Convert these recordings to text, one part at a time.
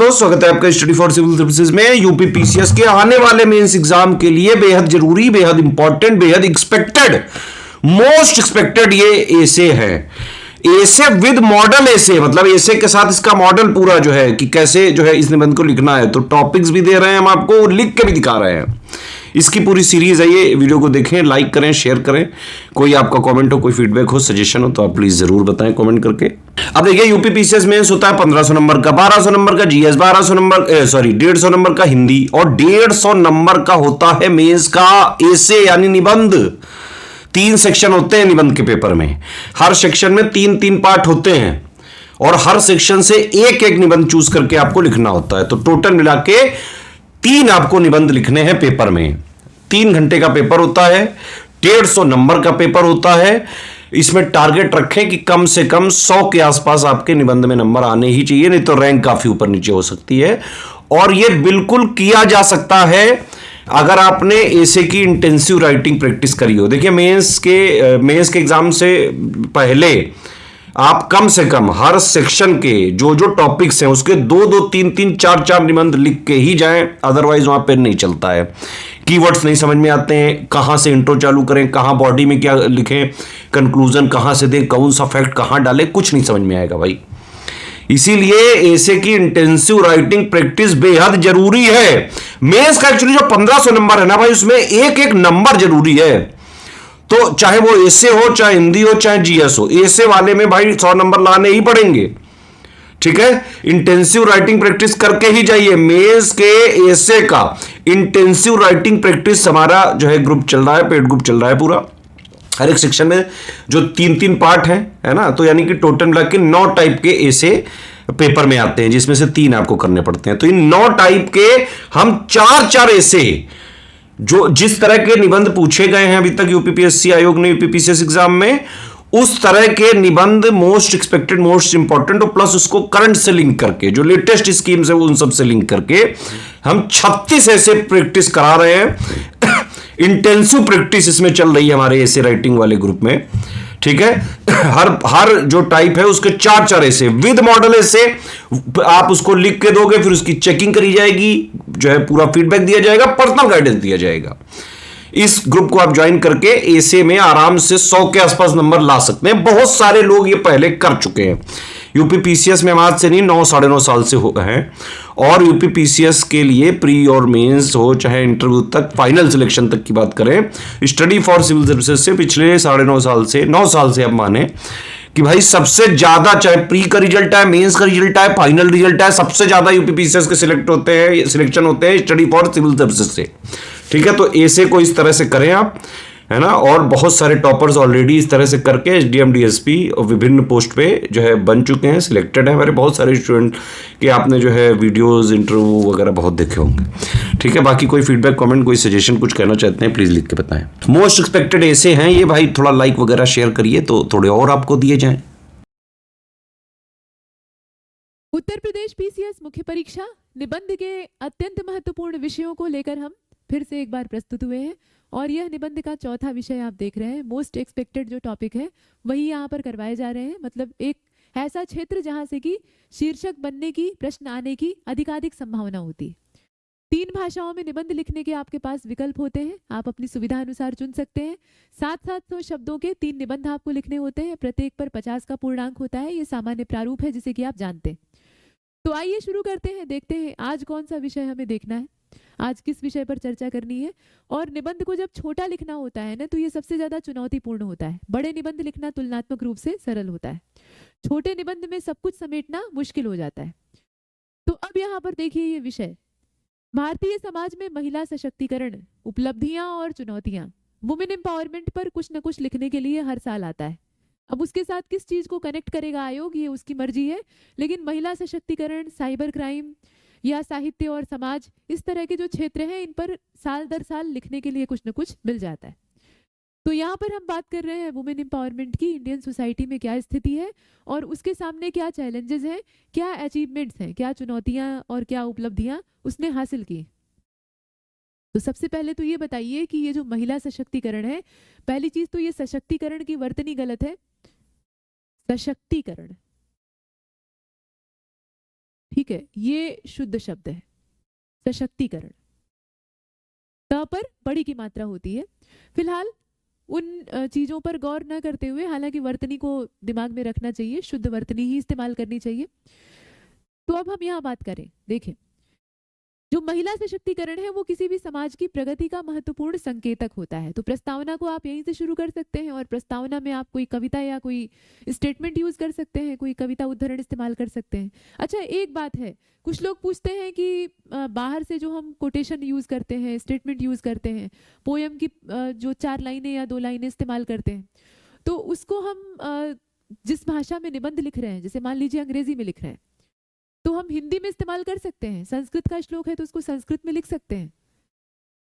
दोस्तों, स्वागत है आपका स्टडी फॉर सिविल सर्विसेज में। यूपी पीसीएस के आने वाले मेंस एग्जाम के लिए बेहद जरूरी, बेहद इंपॉर्टेंट, बेहद एक्सपेक्टेड, मोस्ट एक्सपेक्टेड ये एसे है। एसे विद मॉडल एसे, मतलब एसे के साथ इसका मॉडल पूरा जो है कि कैसे जो है इस निबंध को लिखना है। तो टॉपिक्स भी दे रहे हैं हम आपको, लिख के भी दिखा रहे हैं। इसकी पूरी सीरीज है ये। वीडियो को देखें, लाइक करें, शेयर करें। कोई आपका कमेंट हो, कोई फीडबैक हो, सजेशन हो तो आप प्लीज जरूर बताएं कमेंट करके। अब देखिए, यूपी पीसीएस मेंस होता है 1500 नंबर का, 1200 नंबर का जीएस, 1200 नंबर 150 नंबर का हिंदी और 150 नंबर का होता है मेंस का एसे यानी निबंध। 3 सेक्शन होते हैं निबंध के पेपर में। हर सेक्शन में 3-3 पार्ट होते हैं और हर सेक्शन से एक एक निबंध चूज करके आपको लिखना होता है। तो टोटल मिला के 3 आपको निबंध लिखने हैं पेपर में। 3 घंटे का पेपर होता है, 150 नंबर का पेपर होता है। इसमें टारगेट रखें कि कम से कम 100 के आसपास आपके निबंध में नंबर आने ही चाहिए, नहीं तो रैंक काफी ऊपर नीचे हो सकती है। और यह बिल्कुल किया जा सकता है अगर आपने एसे की इंटेंसिव राइटिंग प्रैक्टिस करी हो। देखिए, मेंस के एग्जाम से पहले आप कम से कम हर सेक्शन के जो जो टॉपिक्स हैं उसके 2-2, 3-3, 4-4 निबंध लिख के ही जाएं, अदरवाइज वहां पे नहीं चलता है। कीवर्ड्स नहीं समझ में आते हैं, कहां से इंट्रो चालू करें, कहां बॉडी में क्या लिखें, कंक्लूजन कहां से दें, कौन सा फैक्ट कहां डालें, कुछ नहीं समझ में आएगा भाई। इसीलिए एसे की इंटेंसिव राइटिंग प्रैक्टिस बेहद जरूरी है। मेंस का एक्चुअली जो 1500 नंबर है ना भाई, उसमें एक एक नंबर जरूरी है। तो चाहे वो एसे हो, चाहे हिंदी हो, चाहे जीएस हो, एसे वाले में भाई 100 नंबर लाने ही पड़ेंगे। ठीक है, इंटेंसिव राइटिंग प्रैक्टिस करके ही जाइए। मेंस के एसे का इंटेंसिव राइटिंग प्रैक्टिस हमारा जो है ग्रुप चल रहा है, पेड ग्रुप चल रहा है पूरा। हर एक सेक्शन में जो 3-3 पार्ट है ना, तो यानी कि टोटल मिला के 9 टाइप के एसे पेपर में आते हैं, जिसमें से 3 आपको करने पड़ते हैं। तो इन 9 टाइप के हम 4-4 एसे, जो जिस तरह के निबंध पूछे गए हैं अभी तक यूपीपीएससी आयोग ने यूपीपीसीएस एग्जाम में, उस तरह के निबंध मोस्ट एक्सपेक्टेड, मोस्ट इंपॉर्टेंट और प्लस उसको करंट से लिंक करके, जो लेटेस्ट स्कीम है उन सब से लिंक करके हम 36 ऐसे प्रैक्टिस करा रहे हैं। इंटेंसिव प्रैक्टिस इसमें चल रही है हमारे ऐसे राइटिंग वाले ग्रुप में। ठीक है, हर जो टाइप है उसके 4-4 ऐसे विद मॉडल ऐसे आप उसको लिख के दोगे, फिर उसकी चेकिंग करी जाएगी, जो है पूरा फीडबैक दिया जाएगा, पर्सनल गाइडेंस दिया जाएगा। इस ग्रुप को आप ज्वाइन करके एसे में आराम से 100 के आसपास नंबर ला सकते हैं। बहुत सारे लोग ये पहले कर चुके हैं। यूपी पीसीएस में हम आज से नहीं, 9-9.5 साल से हैं। और यूपी पीसीएस के लिए प्री और मेंस हो, चाहे इंटरव्यू तक, फाइनल सिलेक्शन तक की बात करें, स्टडी फॉर सिविल सर्विसेज से पिछले 9.5 साल से, 9 साल से अब माने कि भाई सबसे ज्यादा, चाहे प्री का रिजल्ट है, मेंस का रिजल्ट है, फाइनल रिजल्ट है, सबसे ज्यादा यूपी पीसीएस के सिलेक्शन होते हैं स्टडी फॉर सिविल सर्विसेज से। ठीक है, तो ऐसे को इस तरह से करें आप, है ना। और बहुत सारे टॉपर्स ऑलरेडी इस तरह से करके एसडीएम, डीएसपी और विभिन्न पोस्ट पे जो है बन चुके हैं, सिलेक्टेड है हमारे बहुत सारे स्टूडेंट के। आपने जो है वीडियोस, इंटरव्यू वगैरह बहुत देखे होंगे। ठीक है, बाकी कोई फीडबैक, कमेंट, कोई सजेशन, कुछ कहना चाहते हैं प्लीज लिख के बताएं। मोस्ट एक्सपेक्टेड ऐसे हैं ये भाई, थोड़ा लाइक वगैरह शेयर करिए तो थोड़े और आपको दिए जाएं। उत्तर प्रदेश पीसीएस मुख्य परीक्षा निबंध के अत्यंत महत्वपूर्ण विषयों को लेकर हम फिर से एक बार प्रस्तुत हुए हैं और यह निबंध का चौथा विषय आप देख रहे हैं। मोस्ट एक्सपेक्टेड जो टॉपिक है वही यहाँ पर करवाए जा रहे हैं। मतलब एक ऐसा क्षेत्र जहाँ से कि शीर्षक बनने की, प्रश्न आने की अधिकाधिक संभावना होती है। 3 भाषाओं में निबंध लिखने के आपके पास विकल्प होते हैं, आप अपनी सुविधा अनुसार चुन सकते हैं। 700 शब्दों के 3 निबंध आपको लिखने होते हैं, प्रत्येक पर 50 का पूर्णांक होता है। ये सामान्य प्रारूप है जिसे कि आप जानते हैं। तो आइए शुरू करते हैं, देखते हैं आज कौन सा विषय हमें देखना है, आज किस विषय पर चर्चा करनी है। और निबंध को जब छोटा लिखना होता है ना, तो ये सबसे ज्यादा चुनौतीपूर्ण होता है। बड़े निबंध लिखना तुलनात्मक रूप से सरल होता है, छोटे निबंध में सब कुछ समेटना मुश्किल हो जाता है। तो अब यहाँ पर देखिए ये विषय, भारतीय समाज में महिला सशक्तिकरण, उपलब्धियां और चुनौतियां, वुमेन एम्पावरमेंट पर कुछ न कुछ लिखने के लिए हर साल आता है। अब उसके साथ किस चीज को कनेक्ट करेगा आयोग, ये उसकी मर्जी है, लेकिन महिला सशक्तिकरण, साइबर क्राइम या साहित्य और समाज, इस तरह के जो क्षेत्र हैं इन पर साल दर साल लिखने के लिए कुछ न कुछ मिल जाता है। तो यहाँ पर हम बात कर रहे हैं वुमेन एम्पावरमेंट की। इंडियन सोसाइटी में क्या स्थिति है और उसके सामने क्या चैलेंजेस हैं, क्या अचीवमेंट्स हैं, क्या चुनौतियां और क्या उपलब्धियां उसने हासिल की। तो सबसे पहले तो ये बताइए कि ये जो महिला सशक्तिकरण है, पहली चीज तो ये सशक्तिकरण की वर्तनी गलत है। सशक्तिकरण ठीक है, ये शुद्ध शब्द है, सशक्तिकरण। त पर बड़ी की मात्रा होती है। फिलहाल उन चीजों पर गौर न करते हुए, हालांकि वर्तनी को दिमाग में रखना चाहिए, शुद्ध वर्तनी ही इस्तेमाल करनी चाहिए। तो अब हम यहाँ बात करें, देखें, जो महिला सशक्तिकरण है वो किसी भी समाज की प्रगति का महत्वपूर्ण संकेतक होता है। तो प्रस्तावना को आप यहीं से शुरू कर सकते हैं और प्रस्तावना में आप कोई कविता या कोई स्टेटमेंट यूज कर सकते हैं, कोई कविता उदाहरण इस्तेमाल कर सकते हैं। अच्छा, एक बात है, कुछ लोग पूछते हैं कि बाहर से जो हम कोटेशन यूज करते हैं, स्टेटमेंट यूज करते हैं, पोयम की जो 4 लाइनें या 2 लाइनें इस्तेमाल करते हैं, तो उसको हम जिस भाषा में निबंध लिख रहे हैं, जैसे मान लीजिए अंग्रेजी में लिख रहे हैं, तो हम हिंदी में इस्तेमाल कर सकते हैं। संस्कृत का श्लोक है तो उसको संस्कृत में लिख सकते हैं।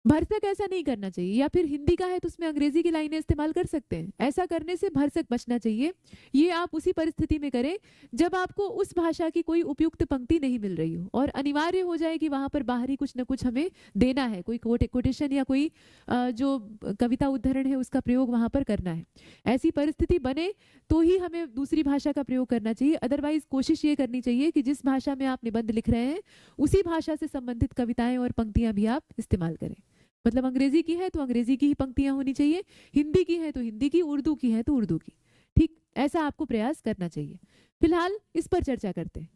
भरसक ऐसा नहीं करना चाहिए। या फिर हिंदी का है तो उसमें अंग्रेजी की लाइनें इस्तेमाल कर सकते हैं। ऐसा करने से भरसक बचना चाहिए। ये आप उसी परिस्थिति में करें जब आपको उस भाषा की कोई उपयुक्त पंक्ति नहीं मिल रही हो और अनिवार्य हो जाए कि वहां पर बाहरी कुछ न कुछ हमें देना है, कोई कोटेशन या कोई जो कविता उदाहरण है उसका प्रयोग वहां पर करना है। ऐसी परिस्थिति बने तो ही हमें दूसरी भाषा का प्रयोग करना चाहिए। अदरवाइज कोशिश ये करनी चाहिए कि जिस भाषा में आप निबंध लिख रहे हैं उसी भाषा से संबंधित कविताएं और पंक्तियां भी आप इस्तेमाल करें। मतलब अंग्रेजी की है तो अंग्रेजी की ही पंक्तियां होनी चाहिए, हिंदी की है तो हिंदी की, उर्दू की है तो उर्दू की। ठीक, ऐसा आपको प्रयास करना चाहिए। फिलहाल इस पर चर्चा करते हैं।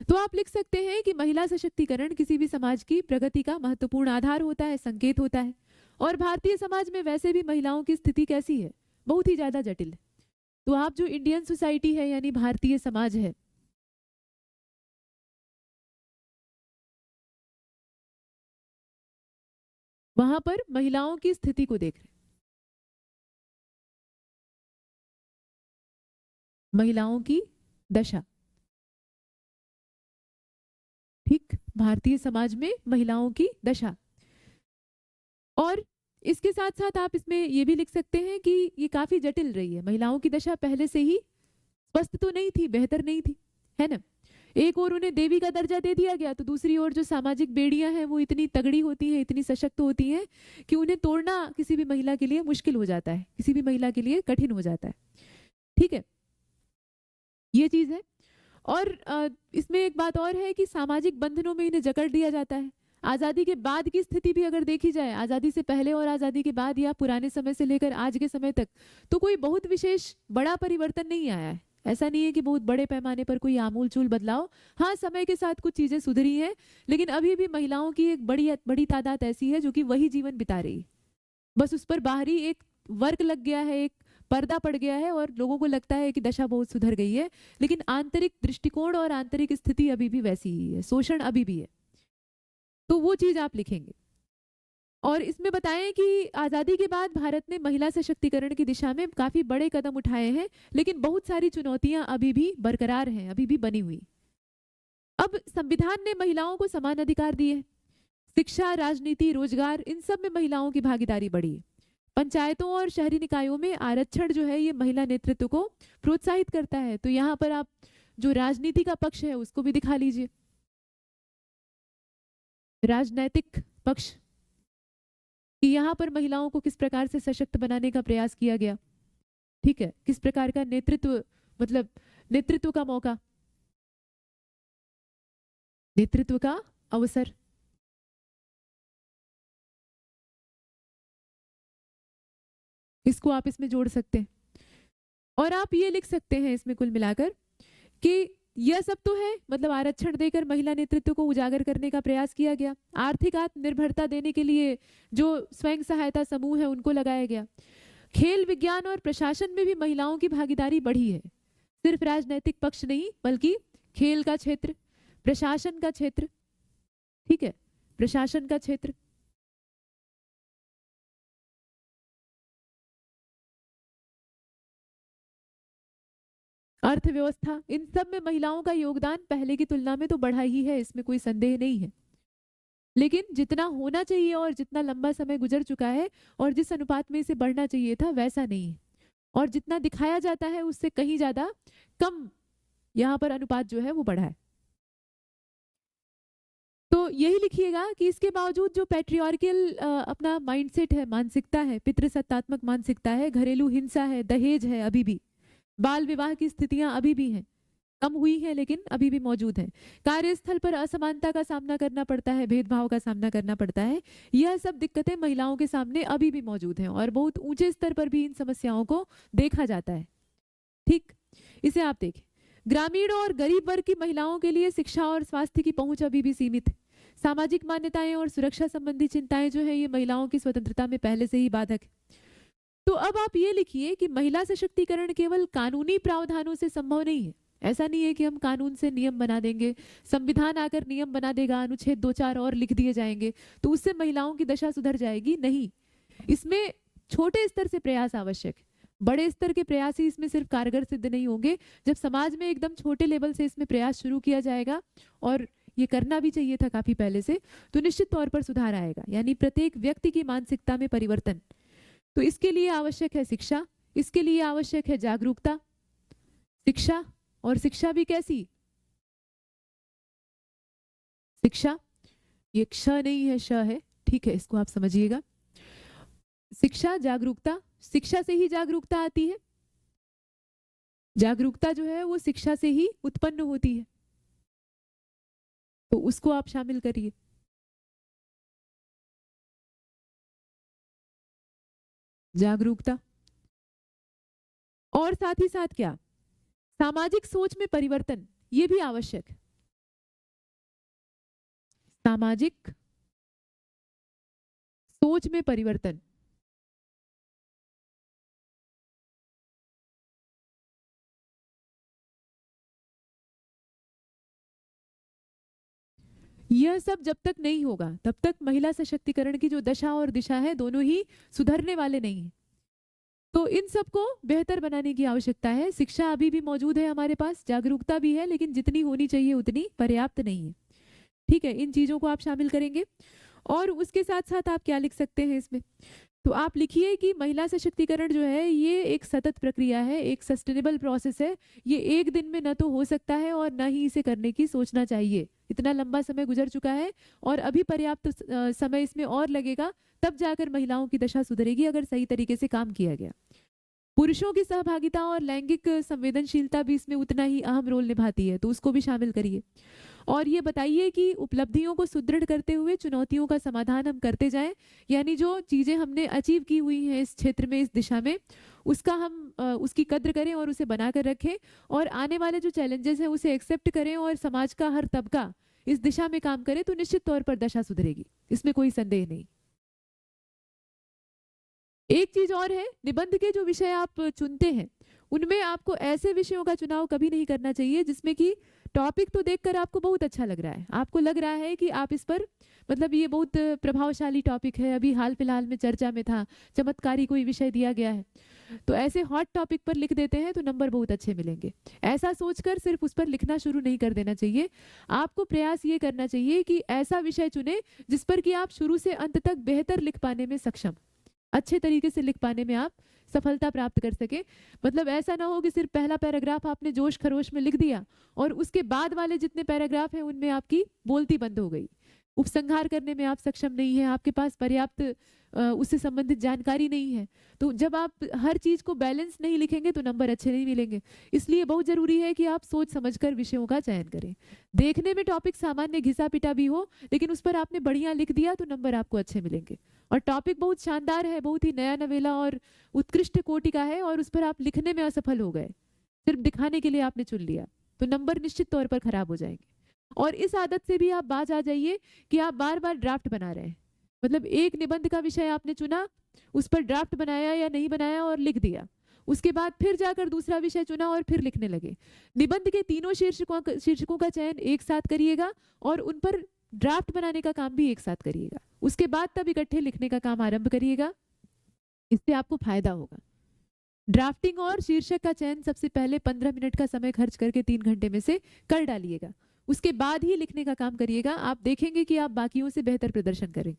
तो आप लिख सकते हैं कि महिला सशक्तिकरण किसी भी समाज की प्रगति का महत्वपूर्ण आधार होता है, संकेत होता है। और भारतीय समाज में वैसे भी महिलाओं की स्थिति कैसी है? बहुत ही ज्यादा जटिल है। तो आप जो इंडियन सोसाइटी है यानी भारतीय समाज है, वहां पर महिलाओं की स्थिति को देख रहे हैं। महिलाओं की दशा, ठीक, भारतीय समाज में महिलाओं की दशा। और इसके साथ साथ आप इसमें ये भी लिख सकते हैं कि ये काफी जटिल रही है। महिलाओं की दशा पहले से ही स्वस्थ तो नहीं थी, बेहतर नहीं थी, है ना। एक और उन्हें देवी का दर्जा दे दिया गया तो दूसरी ओर जो सामाजिक बेड़ियां हैं वो इतनी तगड़ी होती हैं, इतनी सशक्त होती हैं कि उन्हें तोड़ना किसी भी महिला के लिए मुश्किल हो जाता है, किसी भी महिला के लिए कठिन हो जाता है। ठीक है, ये चीज है। और इसमें एक बात और है कि सामाजिक बंधनों में इन्हें जकड़ दिया जाता है। आजादी के बाद की स्थिति भी अगर देखी जाए, आजादी से पहले और आजादी के बाद या पुराने समय से लेकर आज के समय तक, तो कोई बहुत विशेष बड़ा परिवर्तन नहीं आया है। ऐसा नहीं है कि बहुत बड़े पैमाने पर कोई आमूलचूल बदलाव। हाँ, समय के साथ कुछ चीजें सुधरी हैं, लेकिन अभी भी महिलाओं की एक बड़ी बड़ी तादाद ऐसी है जो कि वही जीवन बिता रही है। बस उस पर बाहरी एक वर्क लग गया है, एक पर्दा पड़ गया है और लोगों को लगता है कि दशा बहुत सुधर गई है, लेकिन आंतरिक दृष्टिकोण और आंतरिक स्थिति अभी भी वैसी ही है, शोषण अभी भी है। तो वो चीज आप लिखेंगे। और इसमें बताएं कि आजादी के बाद भारत ने महिला सशक्तिकरण की दिशा में काफी बड़े कदम उठाए हैं, लेकिन बहुत सारी चुनौतियां अभी भी बरकरार हैं, अभी भी बनी हुई। अब संविधान ने महिलाओं को समान अधिकार दिए। शिक्षा, राजनीति, रोजगार, इन सब में महिलाओं की भागीदारी बढ़ी है। पंचायतों और शहरी निकायों में आरक्षण जो है ये महिला नेतृत्व को प्रोत्साहित करता है। तो यहाँ पर आप जो राजनीति का पक्ष है उसको भी दिखा लीजिए, राजनैतिक पक्ष, कि यहाँ पर महिलाओं को किस प्रकार से सशक्त बनाने का प्रयास किया गया। ठीक है, किस प्रकार का नेतृत्व, मतलब नेतृत्व का मौका, नेतृत्व का अवसर। इसको आप इसमें जोड़ सकते हैं। और आप ये लिख सकते हैं इसमें कुल मिलाकर कि यह सब तो है, मतलब आरक्षण देकर महिला नेतृत्व को उजागर करने का प्रयास किया गया। आर्थिक आत्मनिर्भरता देने के लिए जो स्वयं सहायता समूह है उनको लगाया गया। खेल, विज्ञान और प्रशासन में भी महिलाओं की भागीदारी बढ़ी है। सिर्फ राजनीतिक पक्ष नहीं बल्कि खेल का क्षेत्र, प्रशासन का क्षेत्र, ठीक है, प्रशासन का क्षेत्र, अर्थव्यवस्था, इन सब में महिलाओं का योगदान पहले की तुलना में तो बढ़ा ही है, इसमें कोई संदेह नहीं है। लेकिन जितना होना चाहिए और जितना लंबा समय गुजर चुका है और जिस अनुपात में इसे बढ़ना चाहिए था वैसा नहीं है। और जितना दिखाया जाता है उससे कहीं ज्यादा कम यहाँ पर अनुपात जो है वो बढ़ा है। तो यही लिखिएगा कि इसके बावजूद जो पैट्रियार्कल अपना माइंडसेट है, मानसिकता है, पितृसत्तात्मक मानसिकता है, घरेलू हिंसा है, दहेज है, अभी भी बाल विवाह की स्थितियां अभी भी हैं, कम हुई है लेकिन अभी भी मौजूद है। कार्यस्थल पर असमानता का सामना करना पड़ता है, भेदभाव का सामना करना पड़ता है। यह सब दिक्कतें महिलाओं के सामने अभी भी मौजूद हैं और बहुत ऊंचे स्तर पर भी इन समस्याओं को देखा जाता है। ठीक, इसे आप देखें। ग्रामीण और गरीब वर्ग की महिलाओं के लिए शिक्षा और स्वास्थ्य की पहुंच अभी भी सीमित है। सामाजिक मान्यताएं और सुरक्षा संबंधी चिंताएं जो है ये महिलाओं की स्वतंत्रता में पहले से ही बाधक है। तो अब आप ये लिखिए कि महिला सशक्तिकरण केवल कानूनी प्रावधानों से संभव नहीं है। ऐसा नहीं है कि हम कानून से नियम बना देंगे, संविधान आकर नियम बना देगा, अनुच्छेद 2-4 और लिख दिए जाएंगे तो उससे महिलाओं की दशा सुधर जाएगी, नहीं। इसमें छोटे स्तर से प्रयास आवश्यक है। बड़े स्तर के प्रयास ही इसमें सिर्फ कारगर सिद्ध नहीं होंगे। जब समाज में एकदम छोटे लेवल से इसमें प्रयास शुरू किया जाएगा, और ये करना भी चाहिए था काफी पहले से, तो निश्चित तौर पर सुधार आएगा, यानी प्रत्येक व्यक्ति की मानसिकता में परिवर्तन। तो इसके लिए आवश्यक है शिक्षा, इसके लिए आवश्यक है जागरूकता। शिक्षा, और शिक्षा भी कैसी शिक्षा, ये क्ष नहीं है श है, ठीक है, इसको आप समझिएगा। शिक्षा, जागरूकता, शिक्षा से ही जागरूकता आती है। जागरूकता जो है वो शिक्षा से ही उत्पन्न होती है, तो उसको आप शामिल करिए। जागरूकता, और साथ ही साथ क्या, सामाजिक सोच में परिवर्तन, ये भी आवश्यक है। सामाजिक सोच में परिवर्तन, यह सब जब तक नहीं होगा तब तक महिला सशक्तिकरण की जो दशा और दिशा है दोनों ही सुधरने वाले नहीं है। तो इन सबको बेहतर बनाने की आवश्यकता है। शिक्षा अभी भी मौजूद है हमारे पास, जागरूकता भी है, लेकिन जितनी होनी चाहिए उतनी पर्याप्त नहीं है। ठीक है, इन चीजों को आप शामिल करेंगे। और उसके साथ साथ आप क्या लिख सकते हैं इसमें, तो आप लिखिए कि महिला सशक्तिकरण जो है ये एक सतत प्रक्रिया है, एक सस्टेनेबल प्रोसेस है। ये एक दिन में न तो हो सकता है और न ही इसे करने की सोचना चाहिए। इतना लंबा समय गुजर चुका है और अभी पर्याप्त समय इसमें और लगेगा, तब जाकर महिलाओं की दशा सुधरेगी अगर सही तरीके से काम किया गया। पुरुषों की सहभागिता और लैंगिक संवेदनशीलता भी इसमें उतना ही अहम रोल निभाती है, तो उसको भी शामिल करिए। और ये बताइए कि उपलब्धियों को सुदृढ़ करते हुए चुनौतियों का समाधान हम करते जाएं, यानी जो चीजें हमने अचीव की हुई हैं इस क्षेत्र में, इस दिशा में, उसका हम उसकी कद्र करें और उसे बनाकर रखें, और आने वाले जो चैलेंजेस हैं उसे एक्सेप्ट करें और समाज का हर तबका इस दिशा में काम करे, तो निश्चित तौर पर दशा सुधरेगी, इसमें कोई संदेह नहीं। एक चीज और है, निबंध के जो विषय आप चुनते हैं उनमें आपको ऐसे विषयों का चुनाव कभी नहीं करना चाहिए जिसमें कि टॉपिक तो देखकर आपको बहुत अच्छा लग रहा है, आपको लग रहा है कि आप इस पर, मतलब ये बहुत प्रभावशाली टॉपिक है, अभी हाल फिलहाल में चर्चा में था, चमत्कारी कोई विषय दिया गया है, तो ऐसे हॉट टॉपिक पर लिख देते हैं तो नंबर बहुत अच्छे मिलेंगे। ऐसा सोचकर सिर्फ उस पर लिखना शुरू नहीं कर देना चाहिए। आपको प्रयास ये करना चाहिए कि ऐसा विषय चुने जिस पर कि आप शुरू से अंत तक बेहतर लिख पाने में सक्षम, अच्छे तरीके से लिख पाने में आप सफलता प्राप्त कर सके। मतलब ऐसा ना हो कि सिर्फ पहला पैराग्राफ आपने जोश खरोश में लिख दिया और उसके बाद वाले जितने पैराग्राफ हैं उनमें आपकी बोलती बंद हो गई, उपसंहार करने में आप सक्षम नहीं है, आपके पास पर्याप्त उससे संबंधित जानकारी नहीं है। तो जब आप हर चीज को बैलेंस नहीं लिखेंगे तो नंबर अच्छे नहीं मिलेंगे। इसलिए बहुत जरूरी है कि आप सोच समझकर विषयों का चयन करें। देखने में टॉपिक सामान्य घिसा पिटा भी हो, लेकिन उस पर आपने बढ़िया लिख दिया तो नंबर आपको अच्छे मिलेंगे। और टॉपिक बहुत शानदार है, बहुत ही नया नवेला और उत्कृष्ट कोटि का है, और उस पर आप लिखने में असफल हो गए, सिर्फ दिखाने के लिए आपने चुन लिया, तो नंबर निश्चित तौर पर खराब हो जाएंगे। और इस आदत से भी आप बाज आ जाइए कि आप बार बार ड्राफ्ट बना रहे हैं। मतलब एक निबंध का विषय आपने चुना, उस पर ड्राफ्ट बनाया या नहीं बनाया और लिख दिया, उसके बाद फिर जाकर दूसरा विषय चुना और फिर लिखने लगे। निबंध के तीनों शीर्षकों का चयन एक साथ करिएगा और उन पर ड्राफ्ट बनाने का काम भी एक साथ करिएगा, उसके बाद तब इकट्ठे लिखने का काम आरंभ करिएगा, इससे आपको फायदा होगा। ड्राफ्टिंग और शीर्षक का चयन सबसे पहले 15 मिनट का समय खर्च करके 3 घंटे में से कर डालिएगा, उसके बाद ही लिखने का काम करिएगा। आप देखेंगे कि आप बाकियों से बेहतर प्रदर्शन करेंगे।